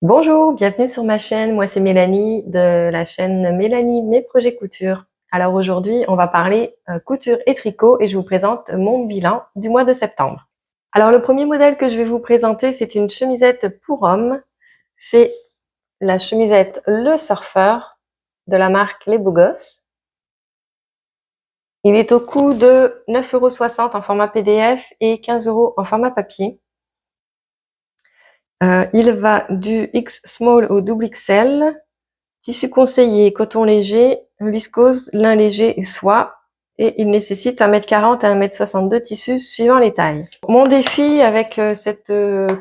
Bonjour, bienvenue sur ma chaîne. Moi, c'est Mélanie de la chaîne Mélanie Mes Projets Couture. Alors aujourd'hui, on va parler couture et tricot et je vous présente mon bilan du mois de septembre. Alors le premier modèle que je vais vous présenter, c'est une chemisette pour homme. C'est la chemisette Le Surfeur de la marque Les Beaux Gosses. Il est au coût de 9,60 € en format PDF et 15 € en format papier. Il va du X Small au double XL. Tissu conseillé, coton léger, viscose, lin léger et soie. Et il nécessite 1,40 m à 1,62 m de tissu suivant les tailles. Mon défi avec cette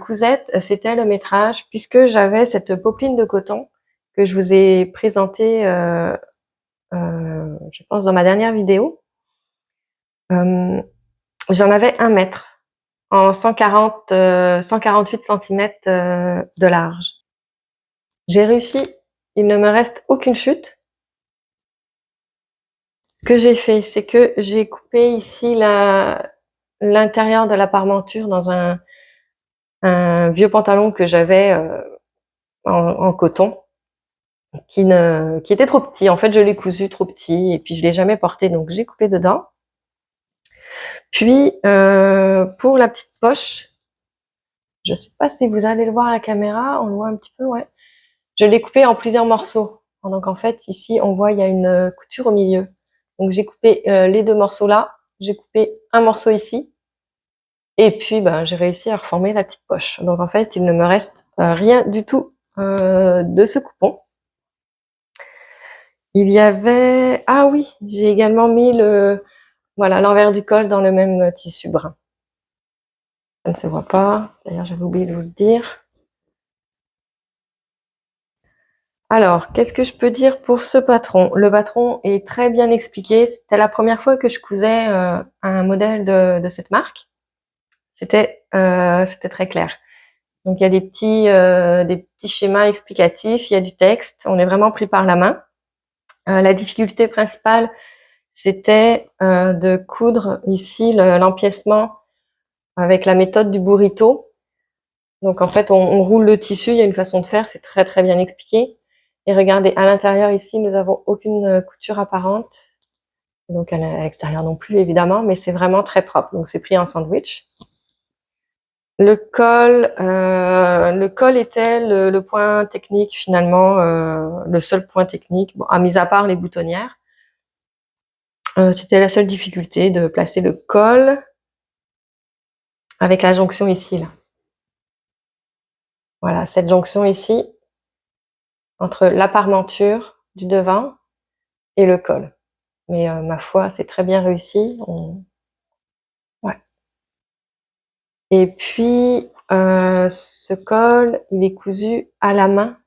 cousette, c'était le métrage, puisque j'avais cette popeline de coton que je vous ai présentée, je pense, dans ma dernière vidéo. J'en avais 1 mètre en 148 cm de large. J'ai réussi, il ne me reste aucune chute. Ce que j'ai fait, c'est que j'ai coupé ici l'intérieur de la parmenture dans un vieux pantalon que j'avais en coton, qui était trop petit. En fait, je l'ai cousu trop petit et puis je l'ai jamais porté, donc j'ai coupé dedans. Puis pour la petite poche, je sais pas si vous allez le voir à la caméra, on le voit un petit peu, ouais. Je l'ai coupé en plusieurs morceaux. Donc en fait, ici, on voit il y a une couture au milieu. Donc j'ai coupé les 2 morceaux là, j'ai coupé un morceau ici, et puis j'ai réussi à reformer la petite poche. Donc en fait, il ne me reste rien du tout de ce coupon. Il y avait... Ah oui, j'ai également mis l'envers du col dans le même tissu brun. Ça ne se voit pas, d'ailleurs j'avais oublié de vous le dire. Alors, qu'est-ce que je peux dire pour ce patron? Le patron est très bien expliqué. C'était la première fois que je cousais un modèle de cette marque. C'était très clair. Donc il y a des petits schémas explicatifs, il y a du texte, on est vraiment pris par la main. La difficulté principale, c'était de coudre ici l'empiècement avec la méthode du burrito. Donc en fait, on roule le tissu, il y a une façon de faire, c'est très très bien expliqué. Et regardez, à l'intérieur ici, nous avons aucune couture apparente. Donc à l'extérieur non plus évidemment, mais c'est vraiment très propre. Donc c'est pris en sandwich. Le col était le point technique finalement, le seul point technique, bon, mis à part les boutonnières. C'était la seule difficulté de placer le col avec la jonction ici, là. Voilà, cette jonction ici, entre la parmenture du devant et le col. Mais ma foi, c'est très bien réussi. Ouais. Et puis, ce col, il est cousu à la main.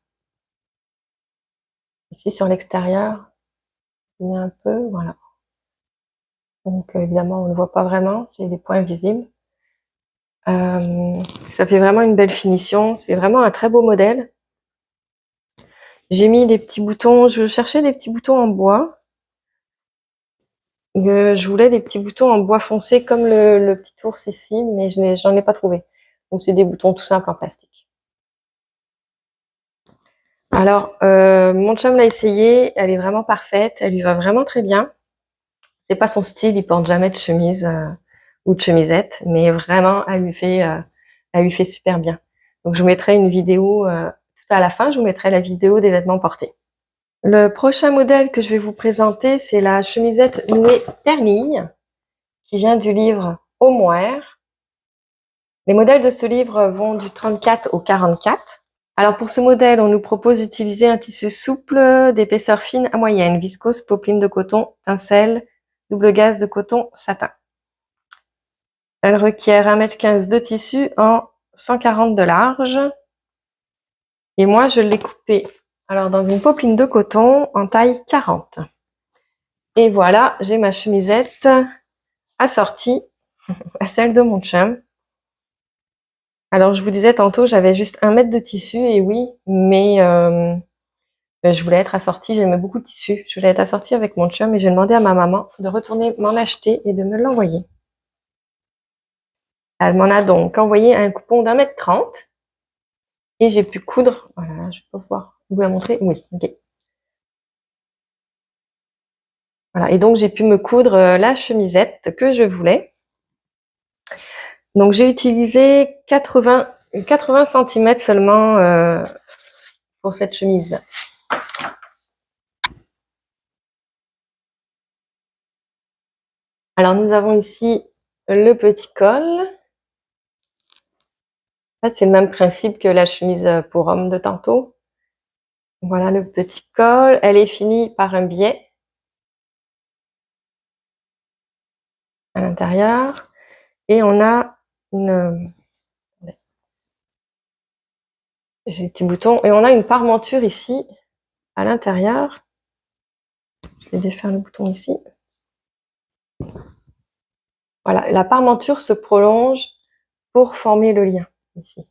Ici sur l'extérieur, il y a un peu, voilà. Donc évidemment, on ne voit pas vraiment, c'est des points visibles. Ça fait vraiment une belle finition, c'est vraiment un très beau modèle. J'ai mis des petits boutons, je cherchais des petits boutons en bois. Je voulais des petits boutons en bois foncé comme le petit ours ici, mais j'en ai pas trouvé. Donc c'est des boutons tout simples en plastique. Alors, mon chum l'a essayé, elle est vraiment parfaite, elle lui va vraiment très bien. C'est pas son style, il porte jamais de chemise ou de chemisette, mais vraiment, elle lui fait super bien. Donc je vous mettrai une vidéo tout à la fin, je vous mettrai la vidéo des vêtements portés. Le prochain modèle que je vais vous présenter, c'est la chemisette nouée Perlille, qui vient du livre Au Mohair. Les modèles de ce livre vont du 34 au 44. Alors pour ce modèle, on nous propose d'utiliser un tissu souple d'épaisseur fine à moyenne, viscose, popeline de coton, tencel, double gaze de coton, satin. Elle requiert 1,15 m de tissu en 140 de large. Et moi, je l'ai coupé dans une popeline de coton en taille 40. Et voilà, j'ai ma chemisette assortie à celle de mon chum. Alors, je vous disais tantôt, j'avais juste 1 mètre de tissu, et oui, mais je voulais être assortie, j'aimais beaucoup le tissu. Je voulais être assortie avec mon chum et j'ai demandé à ma maman de retourner m'en acheter et de me l'envoyer. Elle m'en a donc envoyé un coupon d'1,30 m. Et j'ai pu coudre, voilà, je peux pouvoir vous la montrer, oui, ok. Voilà, et donc j'ai pu me coudre la chemisette que je voulais. Donc j'ai utilisé 80 cm seulement pour cette chemise. Alors nous avons ici le petit col. En fait, c'est le même principe que la chemise pour homme de tantôt. Voilà le petit col. Elle est finie par un biais à l'intérieur. Et on a une... J'ai des petits boutons. Et on a une parmenture ici à l'intérieur. Je vais défaire le bouton ici. Voilà, la parmenture se prolonge pour former le lien ici.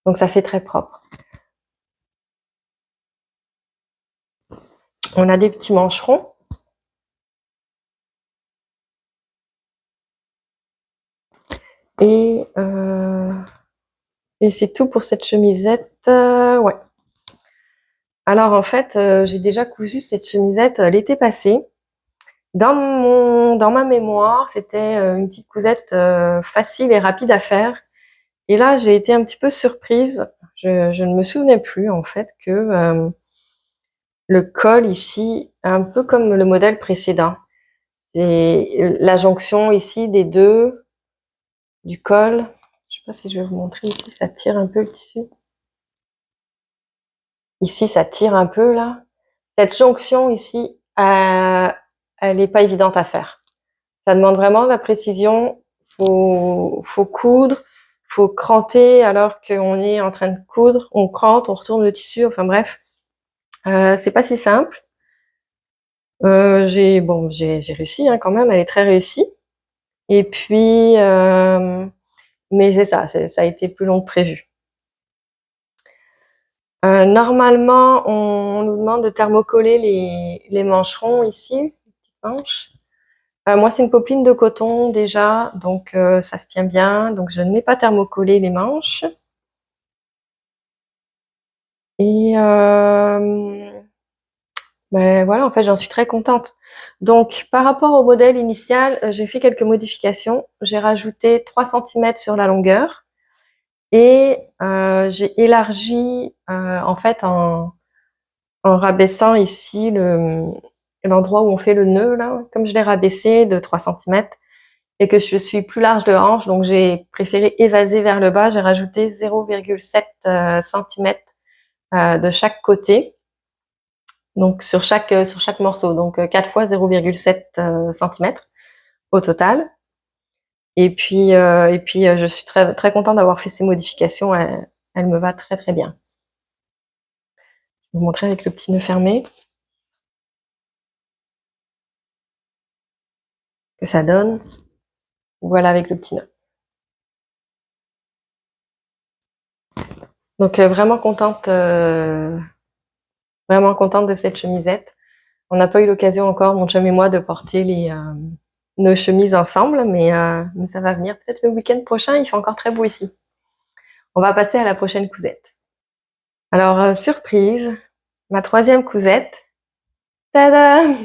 Donc ça fait très propre. On a des petits mancherons. Et c'est tout pour cette chemisette. Ouais. Alors en fait, j'ai déjà cousu cette chemisette l'été passé. Dans ma mémoire, c'était une petite cousette facile et rapide à faire. Et là, j'ai été un petit peu surprise. Je ne me souvenais plus en fait que le col ici, un peu comme le modèle précédent, c'est la jonction ici des deux du col. Je sais pas si je vais vous montrer ici, ça tire un peu le tissu. Ici, ça tire un peu là. Cette jonction ici, elle n'est pas évidente à faire. Ça demande vraiment de la précision. Faut coudre, faut cranter alors qu'on est en train de coudre. On crante, on retourne le tissu. Enfin bref, c'est pas si simple. J'ai réussi hein, quand même. Elle est très réussie. Et puis, mais c'est ça, ça a été plus long que prévu. Normalement, on nous demande de thermocoller les mancherons ici, les petites manches. Moi, c'est une popeline de coton déjà, donc ça se tient bien. Donc, je n'ai pas thermocollé les manches. Et ben voilà, en fait, j'en suis très contente. Donc, par rapport au modèle initial, j'ai fait quelques modifications. J'ai rajouté 3 cm sur la longueur et j'ai élargi, en fait, en rabaissant ici l'endroit où on fait le nœud, là, comme je l'ai rabaissé de 3 cm et que je suis plus large de hanche, donc j'ai préféré évaser vers le bas. J'ai rajouté 0,7 cm de chaque côté, donc sur chaque morceau, donc 4 fois 0,7 cm au total. Et puis je suis très très contente d'avoir fait ces modifications. Elle me va très très bien. Je vais vous montrer avec le petit nœud fermé que ça donne. Voilà avec le petit nœud. Donc vraiment contente de cette chemisette. On n'a pas eu l'occasion encore, mon chum et moi, de porter nos chemises ensemble, mais ça va venir peut-être le week-end prochain. Il fait encore très beau ici. On va passer à la prochaine cousette. Alors surprise, ma troisième cousette. Tada!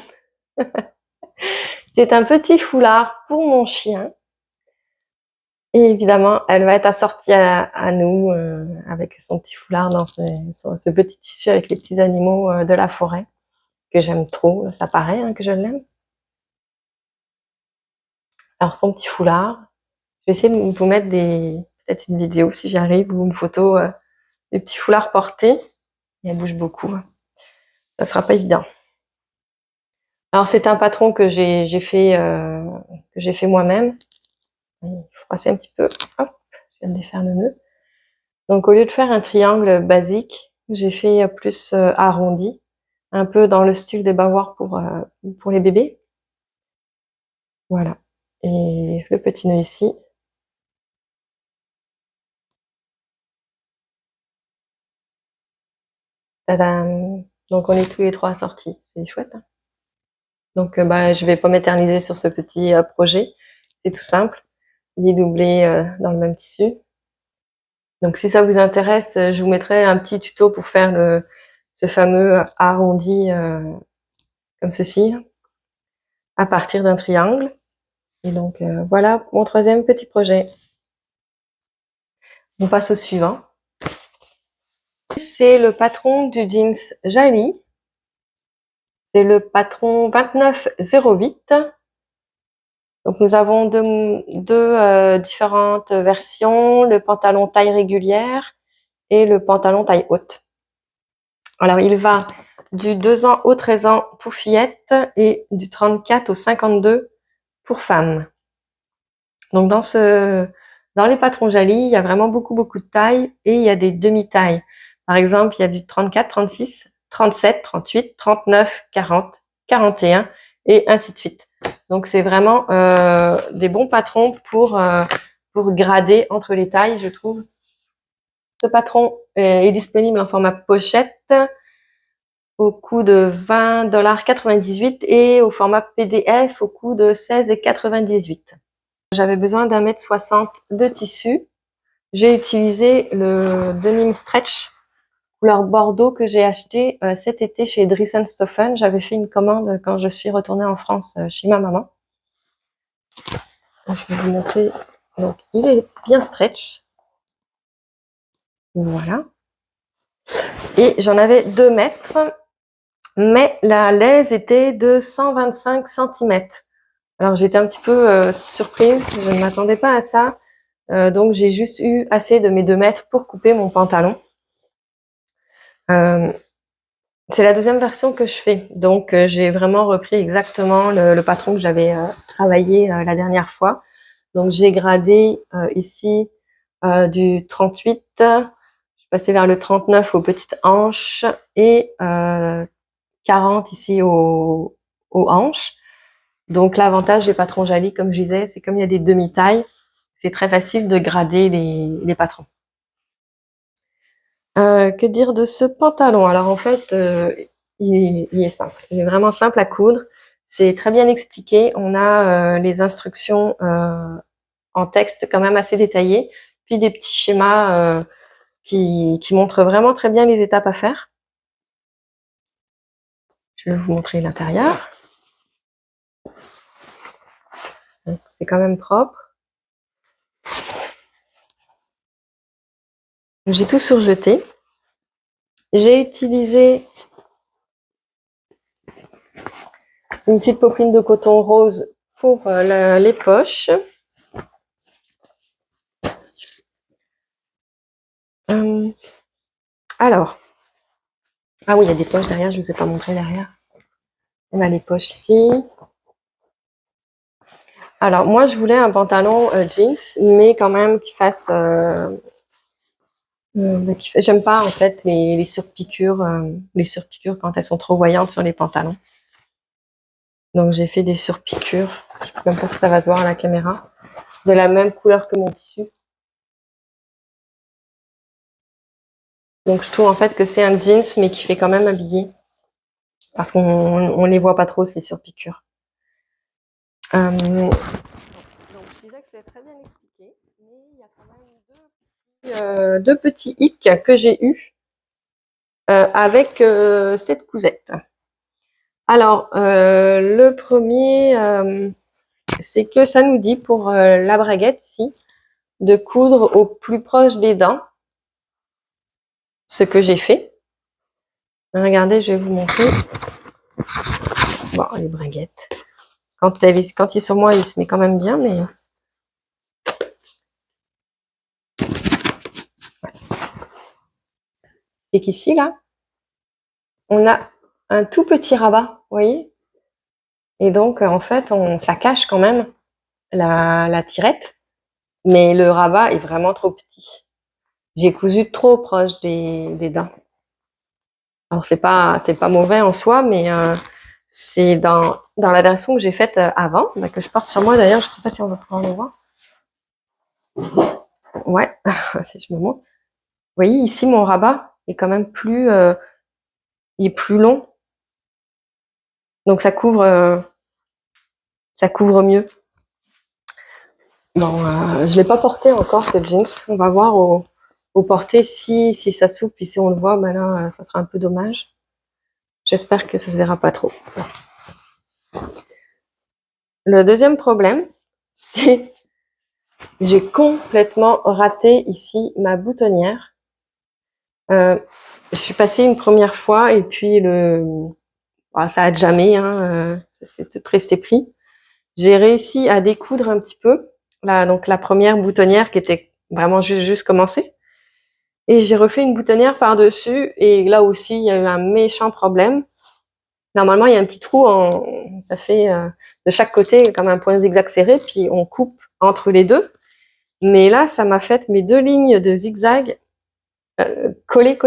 C'est un petit foulard pour mon chien. Et évidemment, elle va être assortie à nous avec son petit foulard dans ce petit tissu avec les petits animaux de la forêt que j'aime trop. Ça paraît hein, que je l'aime. Alors son petit foulard, je vais essayer de vous mettre peut-être une vidéo si j'arrive ou une photo des petits foulards portés. Et elle bouge beaucoup. Ça sera pas évident. Alors c'est un patron que j'ai fait moi-même. Il faut passer un petit peu. Hop, je viens de défaire le nœud. Donc au lieu de faire un triangle basique, j'ai fait plus arrondi, un peu dans le style des bavoirs pour les bébés. Voilà. Et le petit nœud ici. Tadam! Donc on est tous les trois assortis. C'est chouette. Hein, donc je vais pas m'éterniser sur ce petit projet. C'est tout simple. Il est doublé dans le même tissu. Donc si ça vous intéresse, je vous mettrai un petit tuto pour faire ce fameux arrondi comme ceci, à partir d'un triangle. Et donc voilà mon troisième petit projet. On passe au suivant. C'est le patron du jeans Jali. C'est le patron 2908. Donc nous avons deux différentes versions, le pantalon taille régulière et le pantalon taille haute. Alors il va du 2 ans au 13 ans pour fillettes et du 34 au 52 pour femmes. Donc dans les patrons Jali, il y a vraiment beaucoup de tailles et il y a des demi-tailles. Par exemple, il y a du 34, 36, 37, 38, 39, 40, 41 et ainsi de suite. Donc c'est vraiment des bons patrons pour grader entre les tailles, je trouve. Ce patron est disponible en format pochette au coût de 20,98 $ et au format PDF au coût de 16,98 $. J'avais besoin d'1,60 m de tissu. J'ai utilisé le denim stretch couleur bordeaux que j'ai acheté cet été chez Dries & Stoffen. J'avais fait une commande quand je suis retournée en France chez ma maman. Je vais vous montrer. Donc, il est bien stretch. Voilà. Et j'en avais 2 mètres, mais la laise était de 125 cm. Alors, j'étais un petit peu surprise. Je ne m'attendais pas à ça. Donc, j'ai juste eu assez de mes 2 mètres pour couper mon pantalon. C'est la deuxième version que je fais. Donc, j'ai vraiment repris exactement le patron que j'avais travaillé la dernière fois. Donc, j'ai gradé ici du 38, je suis passée vers le 39 aux petites hanches et 40 ici aux hanches. Donc, l'avantage des patrons Jali, comme je disais, c'est comme il y a des demi-tailles, c'est très facile de grader les patrons. Que dire de ce pantalon? Alors en fait, il est simple. Il est vraiment simple à coudre. C'est très bien expliqué. On a les instructions en texte quand même assez détaillées, puis des petits schémas qui montrent vraiment très bien les étapes à faire. Je vais vous montrer l'intérieur. C'est quand même propre. J'ai tout surjeté. J'ai utilisé une petite popeline de coton rose pour les poches. Alors, ah oui, il y a des poches derrière, je ne vous ai pas montré derrière. On a les poches ici. Alors, moi, je voulais un pantalon jeans, mais quand même qui fasse... j'aime pas, en fait, les surpiqûres quand elles sont trop voyantes sur les pantalons. Donc, j'ai fait des surpiqûres. Je ne sais même pas si ça va se voir à la caméra. De la même couleur que mon tissu. Donc, je trouve, en fait, que c'est un jeans, mais qui fait quand même habillé. Parce qu'on les voit pas trop, ces surpiqûres. Donc, je disais que c'est très bien expliqué, mais il y a quand même deux petits hicks que j'ai eus avec cette cousette. Alors, le premier, c'est que ça nous dit pour la braguette ici, de coudre au plus proche des dents, ce que j'ai fait. Regardez, je vais vous montrer. Bon, les braguettes. Quand il est sur moi, il se met quand même bien, mais... C'est qu'ici, là, on a un tout petit rabat, vous voyez? Et donc, en fait, ça cache quand même la tirette, mais le rabat est vraiment trop petit. J'ai cousu trop proche des dents. Alors, c'est pas mauvais en soi, mais c'est dans la version que j'ai faite avant, que je porte sur moi d'ailleurs, je sais pas si on va pouvoir le voir. Ouais, si je me montre. Vous voyez, ici, mon rabat est quand même il est plus long. Donc, ça couvre mieux. Bon, je l'ai pas porté encore, ce jeans. On va voir au au porté. Si ça s'ouvre, puis si on le voit, ben là, ça sera un peu dommage. J'espère que ça se verra pas trop. Le deuxième problème, c'est j'ai complètement raté ici ma boutonnière. Je suis passée une première fois et puis ça a jamais, hein, c'est tout resté pris. J'ai réussi à découdre un petit peu, donc la première boutonnière qui était vraiment juste commencée. Et j'ai refait une boutonnière par-dessus et là aussi, il y a eu un méchant problème. Normalement, il y a un petit trou, ça fait de chaque côté comme un point zigzag serré, puis on coupe entre les deux. Mais là, ça m'a fait mes deux lignes de zigzag collées.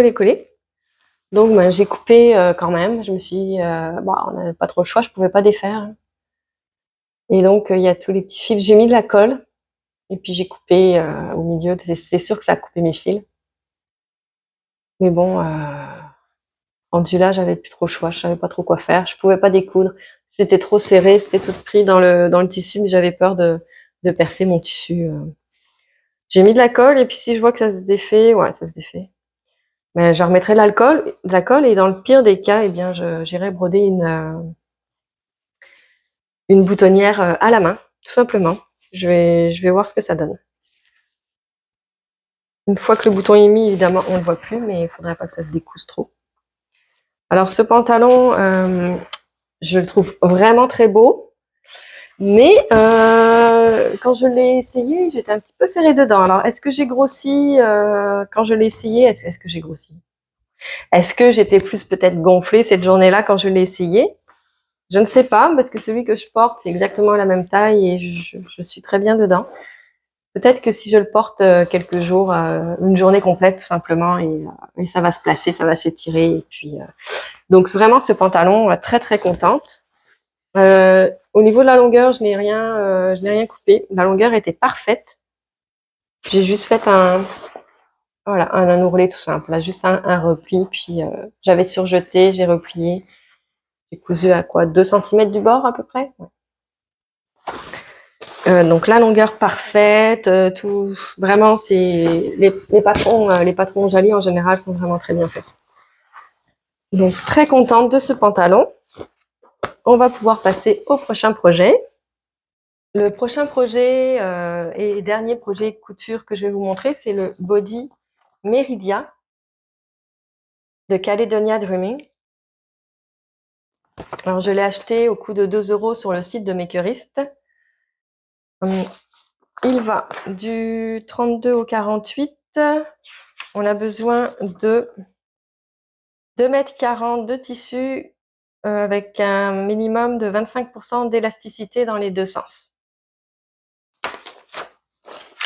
Donc, ben, j'ai coupé quand même. Je me suis dit, on n'avait pas trop le choix, je pouvais pas défaire. Et donc, il y a tous les petits fils. J'ai mis de la colle et puis j'ai coupé au milieu. C'est sûr que ça a coupé mes fils. Mais bon, rendu là, j'avais plus trop le choix. Je savais pas trop quoi faire. Je pouvais pas découdre. C'était trop serré, c'était tout pris dans le tissu, mais j'avais peur de percer mon tissu. J'ai mis de la colle et puis si je vois que ça se défait, ouais, ça se défait. Mais je remettrai de la colle et dans le pire des cas, eh bien, j'irai broder une boutonnière à la main, tout simplement. Je vais voir ce que ça donne. Une fois que le bouton est mis, évidemment, on ne le voit plus, mais il faudrait pas que ça se découse trop. Alors, ce pantalon, je le trouve vraiment très beau, mais quand je l'ai essayé, j'étais un petit peu serrée dedans. Alors, est-ce que j'ai grossi quand je l'ai essayé? Est-ce que j'ai grossi? Est-ce que j'étais plus peut-être gonflée cette journée-là quand je l'ai essayé? Je ne sais pas, parce que celui que je porte, c'est exactement la même taille et je suis très bien dedans. Peut-être que si je le porte quelques jours, une journée complète tout simplement, et ça va se placer, ça va s'étirer. Et puis, donc vraiment ce pantalon, très très contente. Au niveau de la longueur, je n'ai rien coupé. La longueur était parfaite. J'ai juste fait un ourlet tout simple, là, juste un repli. Puis j'avais surjeté, j'ai replié. J'ai cousu à quoi 2 cm du bord à peu près. Ouais. Donc la longueur parfaite, tout vraiment c'est les patrons Jali en général sont vraiment très bien faits. Donc très contente de ce pantalon. On va pouvoir passer au prochain projet. Le prochain projet et dernier projet couture que je vais vous montrer, c'est le body Meridia de Caledonia Dreaming. Alors je l'ai acheté au coût de 2 € sur le site de Makerist. Il va du 32 au 48. On a besoin de 2,40 m de tissu avec un minimum de 25% d'élasticité dans les deux sens.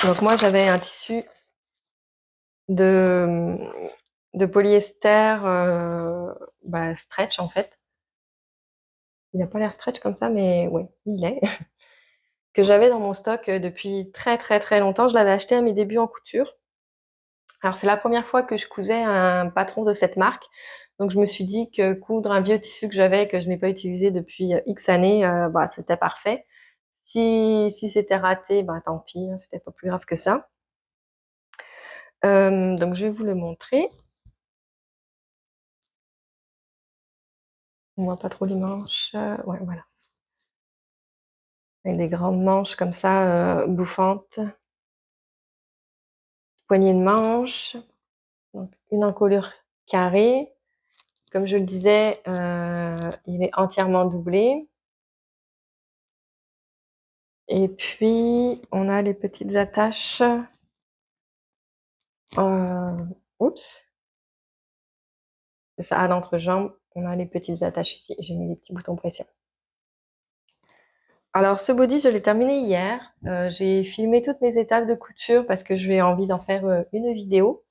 Donc moi j'avais un tissu de polyester stretch en fait. Il n'a pas l'air stretch comme ça, mais ouais, il est. Que j'avais dans mon stock depuis très très très longtemps. Je l'avais acheté à mes débuts en couture. Alors c'est la première fois que je cousais un patron de cette marque. Donc je me suis dit que coudre un vieux tissu que j'avais, que je n'ai pas utilisé depuis X années, c'était parfait. Si c'était raté, tant pis, hein, c'était pas plus grave que ça. Donc je vais vous le montrer. On voit pas trop les manches. Ouais, voilà. Avec des grandes manches comme ça, bouffantes. Poignée de manches. Donc une encolure carrée. Comme je le disais, il est entièrement doublé. Et puis, on a les petites attaches. Oups. C'est ça, à l'entrejambe, on a les petites attaches ici. J'ai mis des petits boutons pression. Alors, ce body, je l'ai terminé hier. J'ai filmé toutes mes étapes de couture parce que j'ai envie d'en faire une vidéo.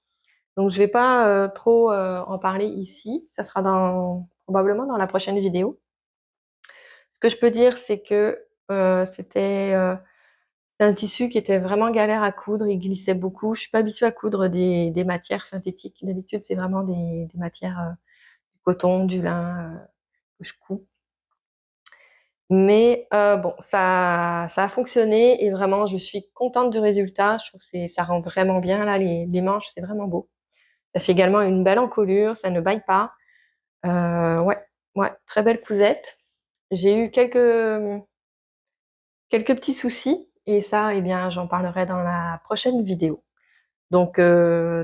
Donc, je vais pas trop en parler ici. Ça sera probablement dans la prochaine vidéo. Ce que je peux dire, c'est que c'était un tissu qui était vraiment galère à coudre, il glissait beaucoup. Je suis pas habituée à coudre des matières synthétiques. D'habitude, c'est vraiment des matières du coton, du lin que je couds. Mais bon, ça a fonctionné et vraiment, je suis contente du résultat. Je trouve que ça rend vraiment bien là, les manches, c'est vraiment beau. Ça fait également une belle encolure, ça ne bâille pas. Ouais, ouais, très belle cousette. J'ai eu quelques petits soucis et ça, eh bien, j'en parlerai dans la prochaine vidéo. Donc,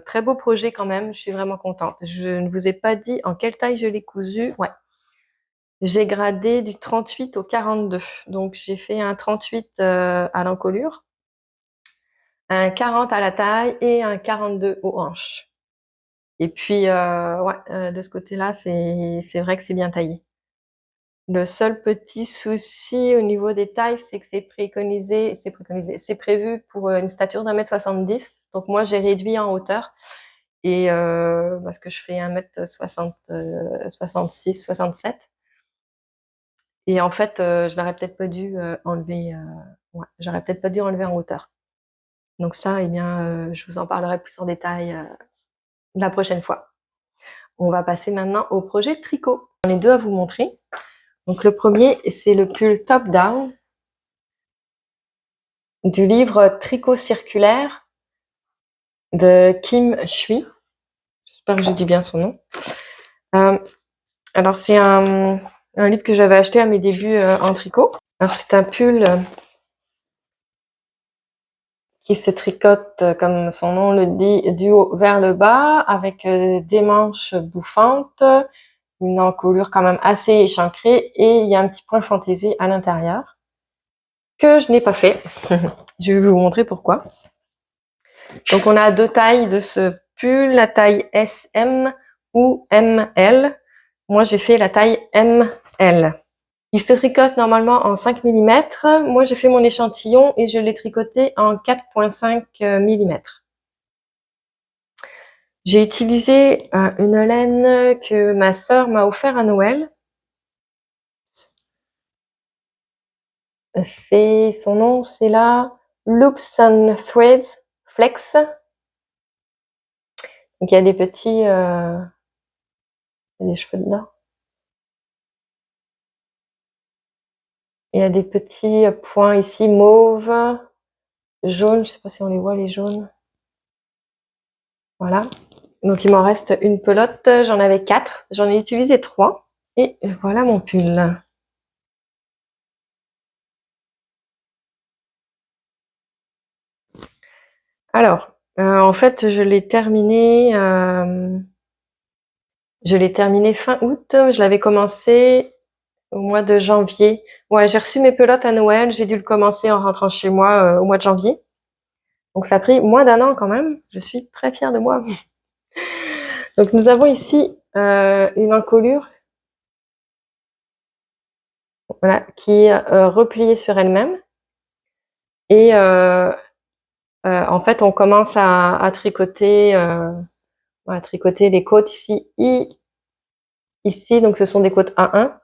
très beau projet quand même, je suis vraiment contente. Je ne vous ai pas dit en quelle taille je l'ai cousu. Ouais, j'ai gradé du 38 au 42. Donc, j'ai fait un 38 à l'encolure, un 40 à la taille et un 42 aux hanches. Et puis, ouais, de ce côté-là, c'est vrai que c'est bien taillé. Le seul petit souci au niveau des tailles, c'est que c'est prévu pour une stature d'1,70 m. Donc moi, j'ai réduit en hauteur et parce que je fais 1,60 m, 66, 67. Et en fait, je n'aurais peut-être pas dû enlever. Ouais, j'aurais peut-être pas dû enlever en hauteur. Donc ça, eh bien, je vous en parlerai plus en détail la prochaine fois. On va passer maintenant au projet tricot. J'en ai deux à vous montrer. Donc le premier, c'est le pull top down du livre Tricot circulaire de Kim Shui. J'espère que j'ai dit bien son nom. Alors c'est un livre que j'avais acheté à mes débuts en tricot. Alors c'est un pull qui se tricote comme son nom le dit du haut vers le bas avec des manches bouffantes, une encolure quand même assez échancrée et il y a un petit point fantaisie à l'intérieur que je n'ai pas fait. Je vais vous montrer pourquoi. Donc on a deux tailles de ce pull, la taille SM ou ML. Moi j'ai fait la taille ML. Il se tricote normalement en 5 mm. Moi j'ai fait mon échantillon et je l'ai tricoté en 4,5 mm. J'ai utilisé une laine que ma sœur m'a offert à Noël. Son nom, c'est la Loops and Threads Flex. Donc il y a des petits, il y a des cheveux dedans. Il y a des petits points ici mauve, jaune. Je sais pas si on les voit les jaunes. Voilà. Donc il m'en reste une pelote. J'en avais 4. J'en ai utilisé 3. Et voilà mon pull. Alors, en fait, je l'ai terminé fin août. Je l'avais commencé au mois de janvier. Ouais, j'ai reçu mes pelotes à Noël. J'ai dû le commencer en rentrant chez moi au mois de janvier. Donc ça a pris moins d'1 an quand même. Je suis très fière de moi. Donc nous avons ici une encolure, voilà, qui est repliée sur elle-même. Et en fait, on commence à tricoter les côtes ici, donc ce sont des côtes 1-1.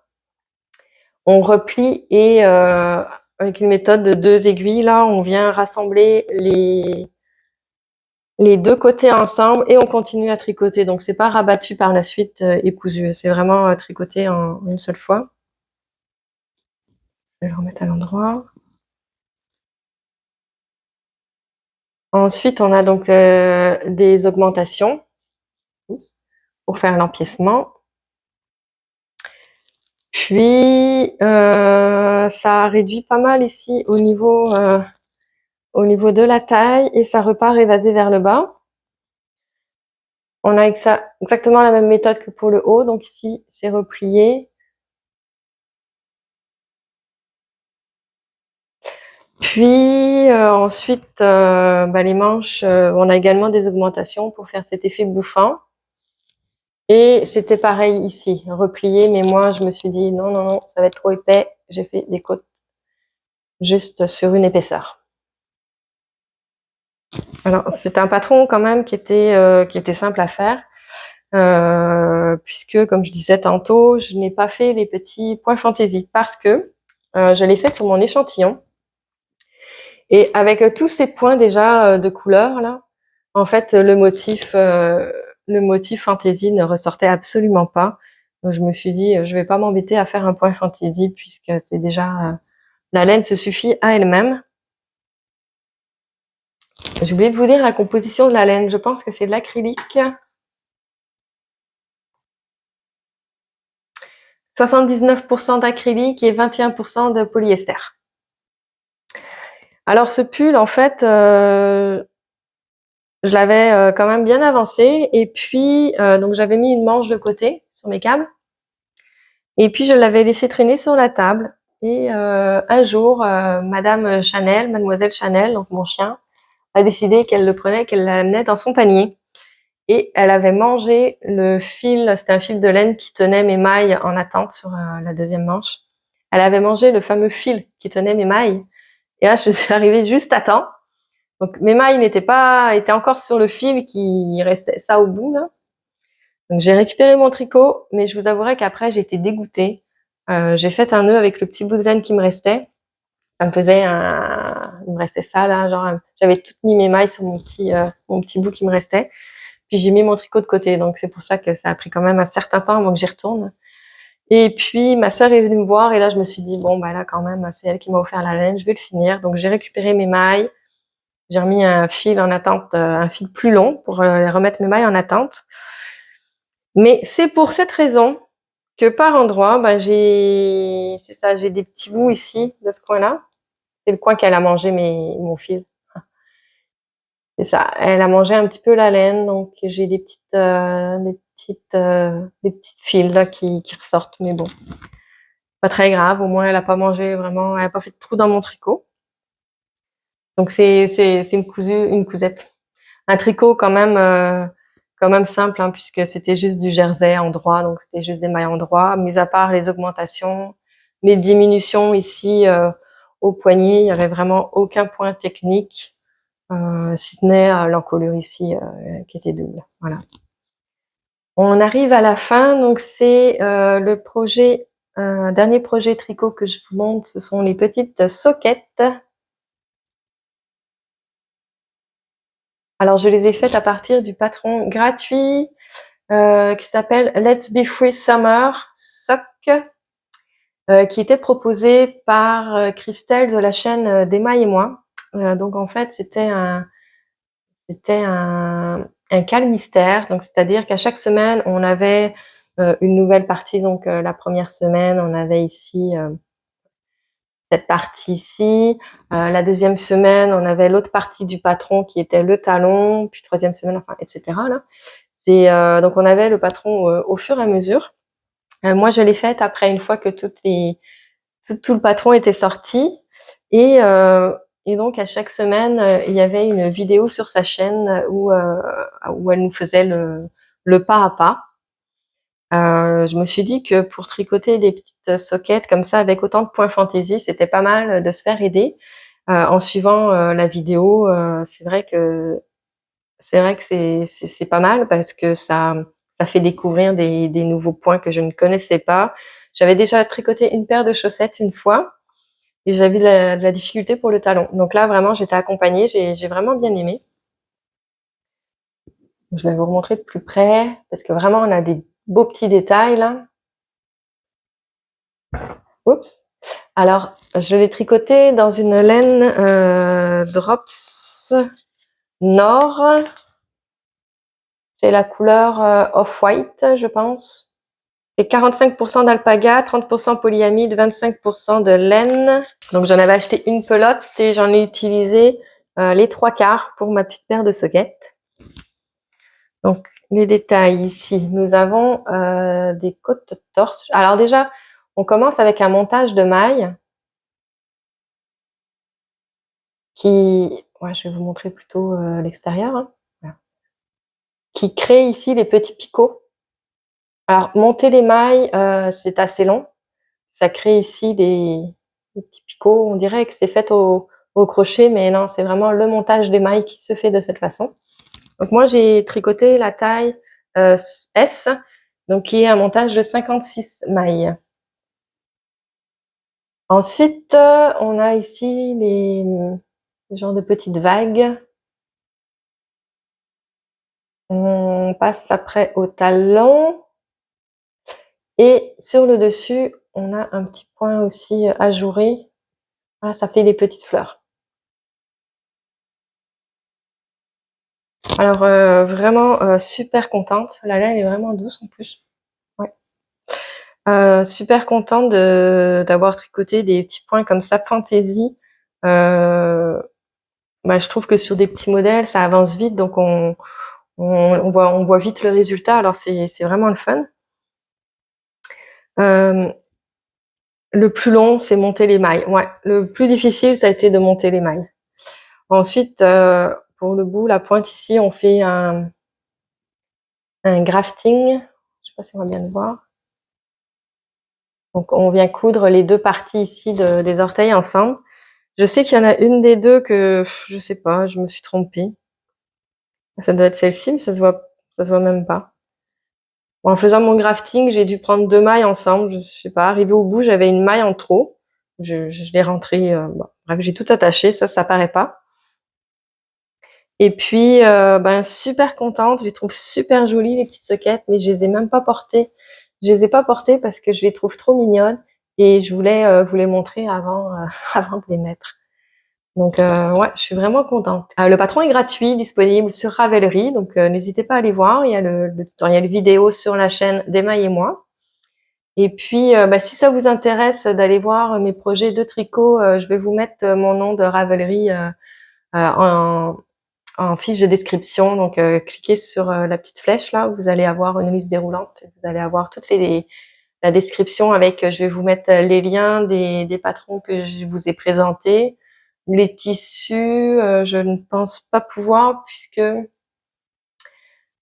On replie et avec une méthode de 2 aiguilles, là, on vient rassembler les deux côtés ensemble et on continue à tricoter. Donc c'est pas rabattu par la suite et cousu, c'est vraiment tricoté en une seule fois. Je vais le remettre à l'endroit. Ensuite, on a donc des augmentations pour faire l'empiècement. Puis, ça réduit pas mal ici au niveau de la taille et ça repart évasé vers le bas. On a exactement la même méthode que pour le haut. Donc ici, c'est replié. Puis ensuite, les manches, on a également des augmentations pour faire cet effet bouffant. Et c'était pareil ici, replié, mais moi je me suis dit non, non, non, ça va être trop épais. J'ai fait des côtes juste sur une épaisseur. Alors c'est un patron quand même qui était simple à faire, puisque comme je disais tantôt, je n'ai pas fait les petits points fantaisie parce que je l'ai fait sur mon échantillon. Et avec tous ces points déjà de couleur là, en fait le motif fantaisie ne ressortait absolument pas. Donc, je me suis dit, je vais pas m'embêter à faire un point fantaisie puisque c'est déjà la laine se suffit à elle-même. J'ai oublié de vous dire la composition de la laine. Je pense que c'est de l'acrylique. 79% d'acrylique et 21% de polyester. Alors ce pull, en fait, je l'avais quand même bien avancé. Et puis, donc j'avais mis une manche de côté sur mes câbles. Et puis, je l'avais laissé traîner sur la table. Et un jour, Madame Chanel, Mademoiselle Chanel, donc mon chien, a décidé qu'elle le prenait, qu'elle l'amenait dans son panier. Et elle avait mangé le fil, c'était un fil de laine qui tenait mes mailles en attente sur la deuxième manche. Elle avait mangé le fameux fil qui tenait mes mailles. Et là, je suis arrivée juste à temps. Donc mes mailles étaient encore sur le fil qui restait ça au bout, là. Donc j'ai récupéré mon tricot, mais je vous avouerai qu'après j'étais dégoûtée. J'ai fait un nœud avec le petit bout de laine qui me restait. Ça me faisait il me restait ça là, genre j'avais toutes mis mes mailles sur mon petit bout qui me restait. Puis j'ai mis mon tricot de côté, donc c'est pour ça que ça a pris quand même un certain temps avant que j'y retourne. Et puis ma sœur est venue me voir et là je me suis dit bon bah là quand même c'est elle qui m'a offert la laine, je vais le finir. Donc j'ai récupéré mes mailles, j'ai remis un fil en attente, un fil plus long pour remettre mes mailles en attente. Mais c'est pour cette raison que par endroit, bah j'ai des petits bouts ici de ce coin-là. C'est le coin qu'elle a mangé mon fil. C'est ça. Elle a mangé un petit peu la laine, donc j'ai des petites fils là qui ressortent. Mais bon, pas très grave. Au moins, elle a pas mangé vraiment, elle a pas fait de trou dans mon tricot. Donc c'est une cousette, un tricot quand même simple, hein, puisque c'était juste du jersey en droit, donc c'était juste des mailles en droit. Mis à part les augmentations, les diminutions ici au poignet, il y avait vraiment aucun point technique. Si ce n'est l'encolure ici qui était double. Voilà. On arrive à la fin, donc c'est le projet, dernier projet tricot que je vous montre, ce sont les petites soquettes. Alors je les ai faites à partir du patron gratuit qui s'appelle Let's Be Free Summer Sock, qui était proposé par Christelle de la chaîne d'Emma et moi. Donc en fait c'était un cale mystère, donc c'est-à-dire qu'à chaque semaine on avait une nouvelle partie. Donc la première semaine on avait ici cette partie ici, la deuxième semaine on avait l'autre partie du patron qui était le talon, puis troisième semaine, enfin etc. Là, c'est donc on avait le patron au fur et à mesure. Moi je l'ai faite après, une fois que tout le patron était sorti, et donc à chaque semaine, il y avait une vidéo sur sa chaîne où elle nous faisait le pas à pas. Je me suis dit que pour tricoter des petites soquettes comme ça avec autant de points fantaisie, c'était pas mal de se faire aider en suivant la vidéo. C'est vrai que c'est pas mal parce que ça fait découvrir des nouveaux points que je ne connaissais pas. J'avais déjà tricoté une paire de chaussettes une fois et j'avais de la difficulté pour le talon. Donc là, vraiment, j'étais accompagnée, j'ai vraiment bien aimé. Je vais vous remontrer de plus près parce que vraiment, on a des beaux petits détails là. Oups. Alors, je l'ai tricoté dans une laine Drops Nord. C'est la couleur off-white, je pense. C'est 45% d'alpaga, 30% polyamide, 25% de laine. Donc j'en avais acheté une pelote et j'en ai utilisé les 3/4 pour ma petite paire de soquettes. Donc les détails ici, nous avons des côtes torse. Alors déjà, on commence avec un montage de mailles qui, ouais, je vais vous montrer plutôt l'extérieur, hein. Voilà. Qui crée ici les petits picots. Alors monter les mailles, c'est assez long. Ça crée ici des petits picots. On dirait que c'est fait au crochet, mais non, c'est vraiment le montage des mailles qui se fait de cette façon. Donc moi, j'ai tricoté la taille S, donc qui est un montage de 56 mailles. Ensuite, on a ici les genres de petites vagues. On passe après au talon. Et sur le dessus, on a un petit point aussi ajouré. Voilà, ça fait des petites fleurs. Alors vraiment super contente. La laine est vraiment douce en plus. Ouais. Super contente d'avoir tricoté des petits points comme ça, fantaisie. Bah, je trouve que sur des petits modèles, ça avance vite, donc on voit vite le résultat. Alors c'est vraiment le fun. Le plus long, c'est monter les mailles. Ouais, le plus difficile, ça a été de monter les mailles. Ensuite, pour le bout, la pointe ici, on fait un grafting. Je sais pas si on va bien le voir. Donc, on vient coudre les deux parties ici des orteils ensemble. Je sais qu'il y en a une des deux que, je sais pas, je me suis trompée. Ça doit être celle-ci, mais ça se voit même pas. Bon, en faisant mon grafting, j'ai dû prendre deux mailles ensemble. Je sais pas, arrivé au bout, j'avais une maille en trop. Je l'ai rentrée. Bon, bref, j'ai tout attaché. Ça paraît pas. Et puis, ben, super contente. Je les trouve super jolies, les petites soquettes, mais je les ai même pas portées. Je les ai pas portées parce que je les trouve trop mignonnes et je voulais vous les montrer avant, avant de les mettre. Donc, ouais, je suis vraiment contente. Le patron est gratuit, disponible sur Ravelry, donc n'hésitez pas à aller voir. Il y a le tutoriel vidéo sur la chaîne d'Emma et moi. Et puis, bah, si ça vous intéresse d'aller voir mes projets de tricot, je vais vous mettre mon nom de Ravelry en fiche de description. Donc, cliquez sur la petite flèche là, vous allez avoir une liste déroulante. Vous allez avoir toutes la description avec, je vais vous mettre les liens des patrons que je vous ai présentés. Les tissus, je ne pense pas pouvoir puisque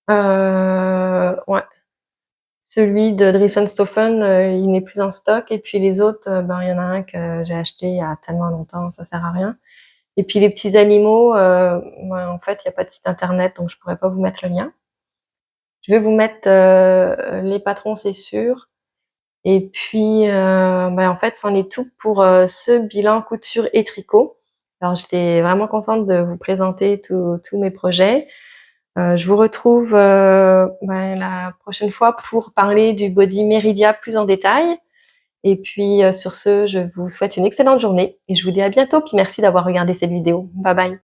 ouais, celui de Dressenstoffen, il n'est plus en stock. Et puis les autres, ben il y en a un que j'ai acheté il y a tellement longtemps, ça sert à rien. Et puis les petits animaux, ben, en fait, il n'y a pas de site internet, donc je pourrais pas vous mettre le lien. Je vais vous mettre les patrons, c'est sûr. Et puis, ben, en fait, c'en est tout pour ce bilan couture et tricot. Alors, j'étais vraiment contente de vous présenter tous mes projets. Je vous retrouve ben, la prochaine fois pour parler du body Meridia plus en détail. Et puis, sur ce, je vous souhaite une excellente journée et je vous dis à bientôt. Puis merci d'avoir regardé cette vidéo. Bye bye.